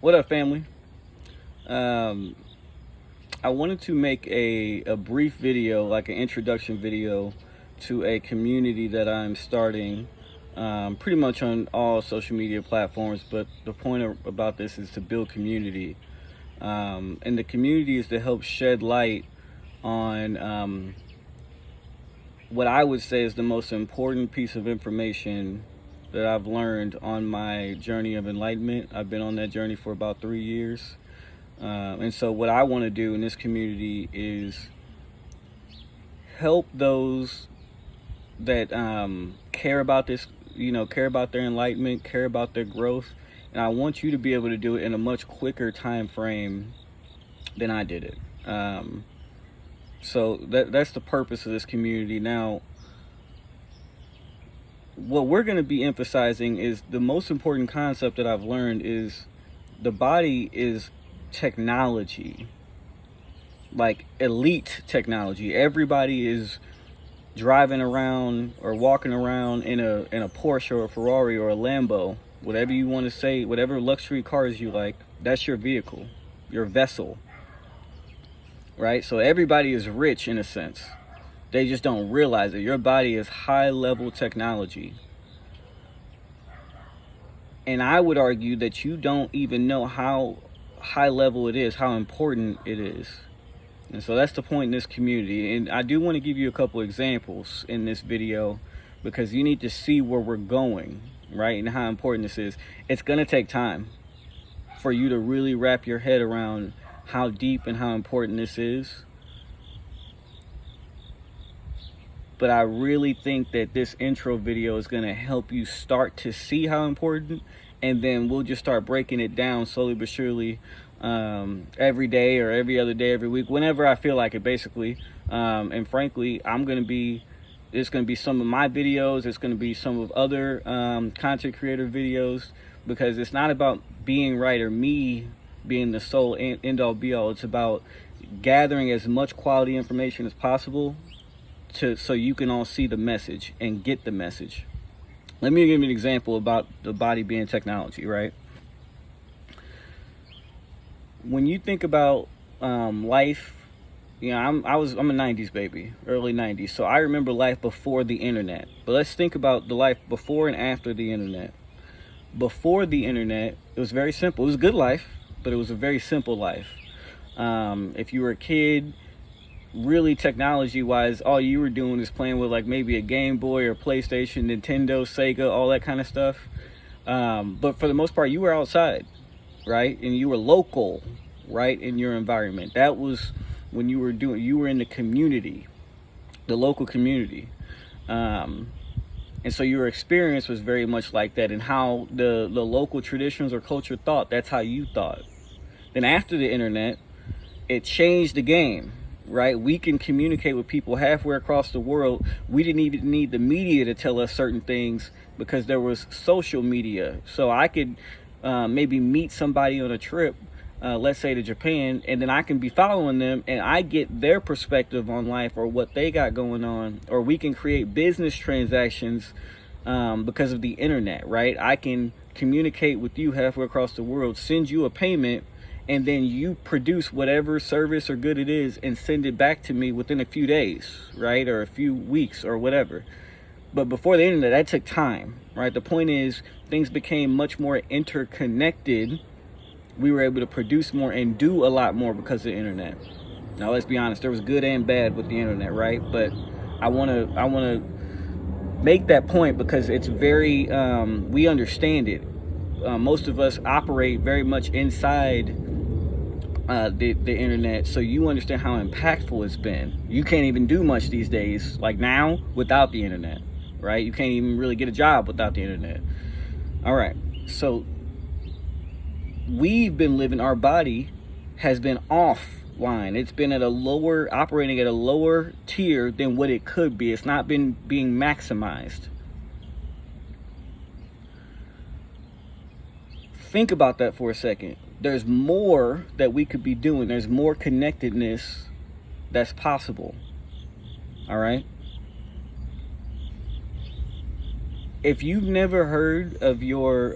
What up, family? Um, I wanted to make a brief video, like an introduction video to a community that I'm starting pretty much on all social media platforms. But the point about this is to build community. And the community is to help shed light on what I would say is the most important piece of information that I've learned on my journey of enlightenment. I've been on that journey for about 3 years. And so, what I want to do in this community is help those that care about this, care about their enlightenment, care about their growth. And I want you to be able to do it in a much quicker time frame than I did it. So that's the purpose of this community. Now, what we're going to be emphasizing is the most important concept that I've learned is the body is technology, like elite technology. Everybody is driving around or walking around in a Porsche or a Ferrari or a Lambo, whatever you want to say, whatever luxury cars you like. That's your vehicle, your vessel, right? So everybody is rich in a sense. They just don't realize it. Your body is high level technology. And I would argue that you don't even know how high level it is, how important it is. And so that's the point in this community. And I do want to give you a couple examples in this video because you need to see where we're going, right? And how important this is. It's going to take time for you to really wrap your head around how deep and how important this is. But I really think that this intro video is going to help you start to see how important, and then we'll just start breaking it down slowly but surely, every day or every other day, every week, whenever I feel like it, basically. And frankly, it's going to be some of my videos. It's going to be some of other content creator videos, because it's not about being right or me being the sole end all be all. It's about gathering as much quality information as possible so you can all see the message and get the message. Let me give you an example about the body being technology, right? When you think about life, I'm a 90s baby, early 90s. So I remember life before the internet. But let's think about the life before and after the internet. Before the internet, it was very simple. It was a good life, but it was a very simple life. If you were a kid, really technology wise, all you were doing is playing with like maybe a Game Boy or PlayStation, Nintendo, Sega, all that kind of stuff. But for the most part, you were outside, right? And you were local, right, in your environment. That was when you were in the community, the local community. And so your experience was very much like that, and how the local traditions or culture thought, that's how you thought. Then after the internet, it changed the game. Right? We can communicate with people halfway across the world. We didn't even need the media to tell us certain things because there was social media. So I could maybe meet somebody on a trip, let's say to Japan, and then I can be following them and I get their perspective on life or what they got going on. Or we can create business transactions because of the internet, right? I can communicate with you halfway across the world, send you a payment, and then you produce whatever service or good it is and send it back to me within a few days, right? Or a few weeks or whatever. But before the internet, that took time, right? The point is, things became much more interconnected. We were able to produce more and do a lot more because of the internet. Now, let's be honest, there was good and bad with the internet, right? But I want to make that point because it's very, we understand it. Most of us operate very much inside the internet, so you understand how impactful it's been. You can't even do much these days, like now, without the internet, right? You can't even really get a job without the internet. All right, so we've been living, our body has been offline. It's been operating at a lower tier than what it could be. It's not been being maximized. Think about that for a second. There's more that we could be doing. There's more connectedness that's possible. All right? If you've never heard of your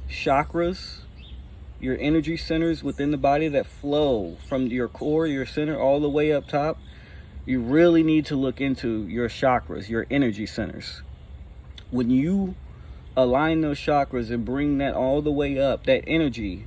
chakras, your energy centers within the body that flow from your core, your center, all the way up top, you really need to look into your chakras, your energy centers. When you align those chakras and bring that all the way up, that energy,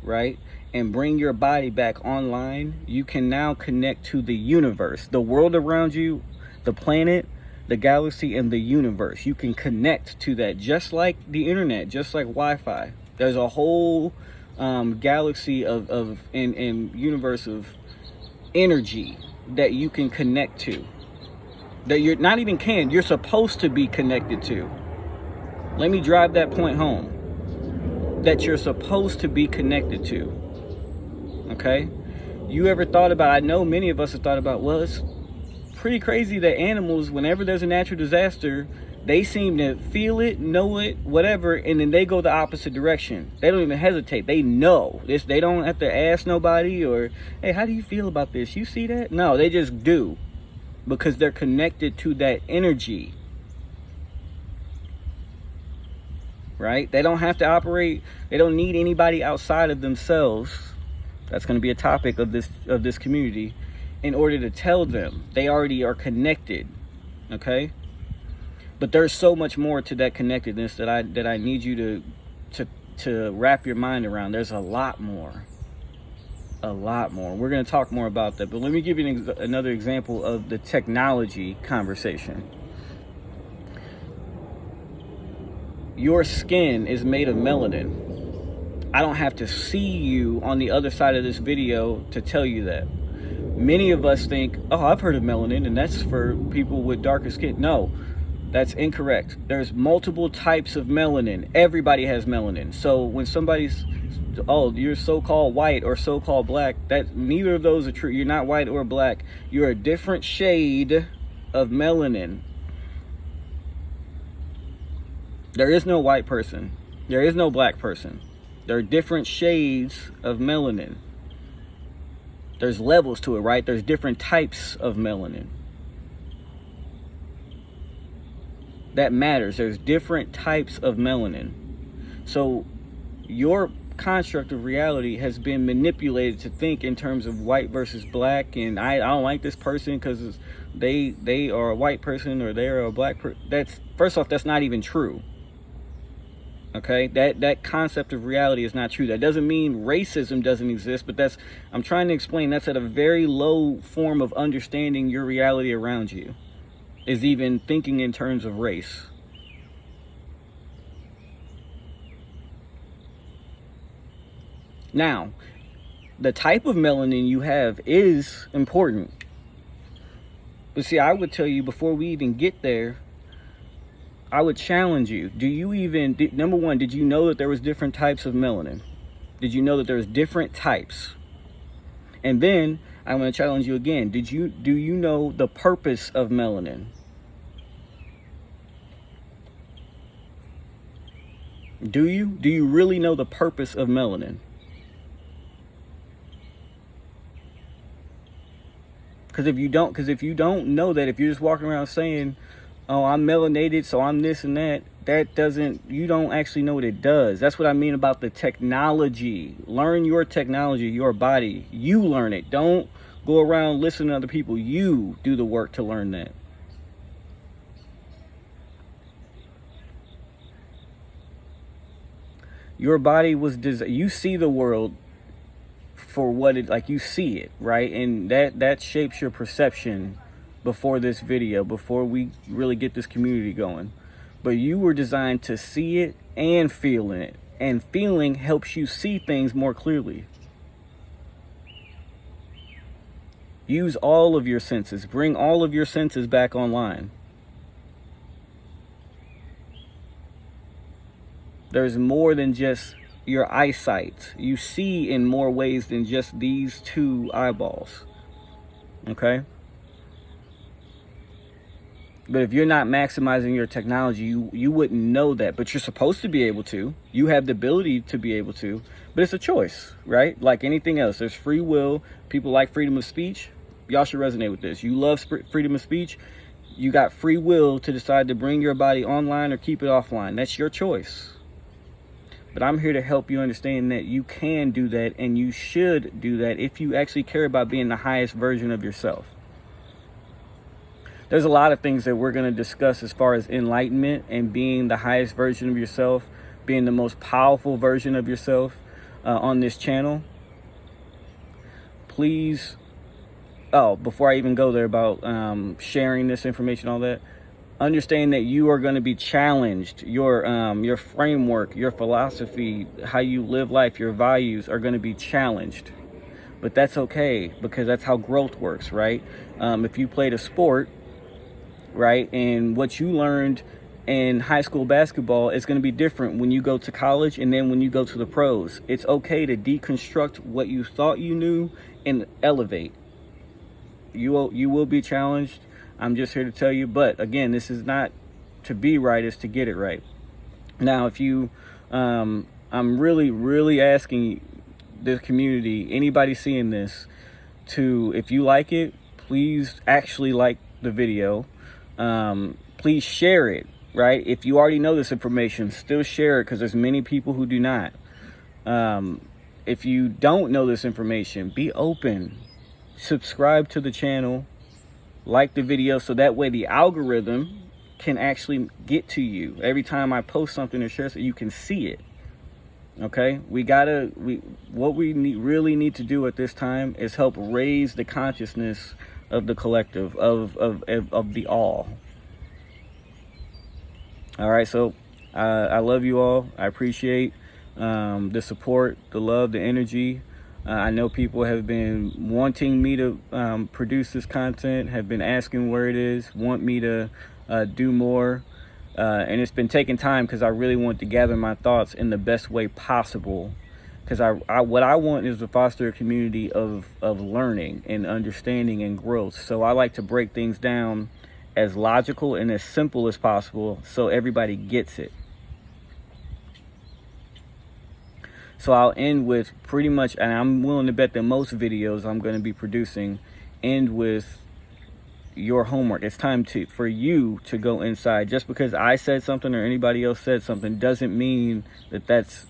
right, and bring your body back online, you can now connect to the universe, the world around you, the planet, the galaxy, and the universe. You can connect to that, just like the internet, just like Wi-Fi. There's a whole galaxy and universe of energy that you can connect to, that you're not even you're supposed to be connected to. Let me drive that point home, that you're supposed to be connected to. Okay? You ever thought about, I know many of us have thought about, well, it's pretty crazy that animals, whenever there's a natural disaster, they seem to feel it, know it, whatever, and then they go the opposite direction. They don't even hesitate. They know this. They don't have to ask nobody or, hey, how do you feel about this? You see that? No, they just do, because they're connected to that energy. Right? They don't have to operate. They don't need anybody outside of themselves. That's going to be a topic of this community, in order to tell them. They already are connected. Okay? But there's so much more to that connectedness that I need you to wrap your mind around. There's a lot more. A lot more. We're going to talk more about that. But let me give you another example of the technology conversation. Your skin is made of melanin. I don't have to see you on the other side of this video to tell you that. Many of us think, oh, I've heard of melanin, and that's for people with darker skin. No, that's incorrect. There's multiple types of melanin. Everybody has melanin. So when somebody's, oh, you're so-called white or so-called black, that neither of those are true. You're not white or black. You're a different shade of melanin. There is no white person. There is no black person. There are different shades of melanin. There's levels to it, right? There's different types of melanin. That matters. There's different types of melanin. So your construct of reality has been manipulated to think in terms of white versus black, and I don't like this person because they are a white person or they're a black person. That's, first off, that's not even true. Okay, that concept of reality is not true. That doesn't mean racism doesn't exist, but that's, I'm trying to explain, that's at a very low form of understanding your reality around you, is even thinking in terms of race. Now, the type of melanin you have is important. But see, I would tell you, before we even get there, I would challenge you. Do you even, number one, did you know that there was different types of melanin? Did you know that there's different types? And then I'm going to challenge you again. Do you know the purpose of melanin? Do you really know the purpose of melanin? Because if you don't know that, if you're just walking around saying, oh, I'm melanated, so I'm this and that, you don't actually know what it does. That's what I mean about the technology. Learn your technology, your body. You learn it. Don't go around listening to other people. You do the work to learn that. Your body was designed. You see the world for what it, like, you see it, right? And that shapes your perception before this video, before we really get this community going. But you were designed to see it and feel it, and feeling helps you see things more clearly. Use all of your senses. Bring all of your senses back online. There's more than just your eyesight. You see in more ways than just these two eyeballs. Okay? But if you're not maximizing your technology, you wouldn't know that. But you're supposed to be able to. You have the ability to be able to. But it's a choice, right? Like anything else. There's free will. People like freedom of speech. Y'all should resonate with this. You love freedom of speech. You got free will to decide to bring your body online or keep it offline. That's your choice. But I'm here to help you understand that you can do that, and you should do that if you actually care about being the highest version of yourself. There's a lot of things that we're going to discuss as far as enlightenment and being the highest version of yourself, being the most powerful version of yourself on this channel. Please, before I even go there about sharing this information, all that, understand that you are going to be challenged. Your framework, your philosophy, how you live life, your values are going to be challenged. But that's okay, because that's how growth works, right? If you played a sport, right, and what you learned in high school basketball is going to be different when you go to college and then when you go to the pros. It's okay to deconstruct what you thought you knew and elevate. You will be challenged. I'm just here to tell you. But again, this is not to be right, it's to get it right. Now, if you, I'm really asking the community, anybody seeing this, to, if you like it, please actually like the video. Please share it, right? If you already know this information, still share it, because there's many people who do not. If you don't know this information, be open. Subscribe to the channel, like the video, so that way the algorithm can actually get to you. Every time I post something or share something, you can see it. Okay, what we really need to do at this time is help raise the consciousness of the collective, of the all. All right, so I love you all. I appreciate the support, the love, the energy. I know people have been wanting me to produce this content, have been asking where it is, want me to do more. And it's been taking time, because I really want to gather my thoughts in the best way possible. Because what I want is to foster a community of learning and understanding and growth. So I like to break things down as logical and as simple as possible so everybody gets it. So I'll end with pretty much, and I'm willing to bet that most videos I'm going to be producing end with your homework. It's time for you to go inside. Just because I said something or anybody else said something doesn't mean that that's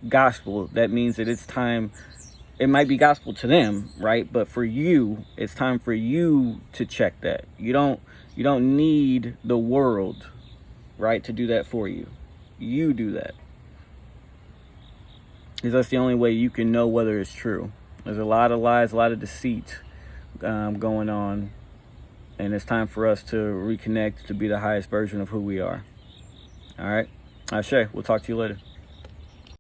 gospel. That means that it's time. It might be gospel to them, right? But for you, it's time for you to check that. You don't need the world, right, to do that for you. You do that. Because that's the only way you can know whether it's true. There's a lot of lies, a lot of deceit going on. And it's time for us to reconnect, to be the highest version of who we are. All right? Ashe, we'll talk to you later.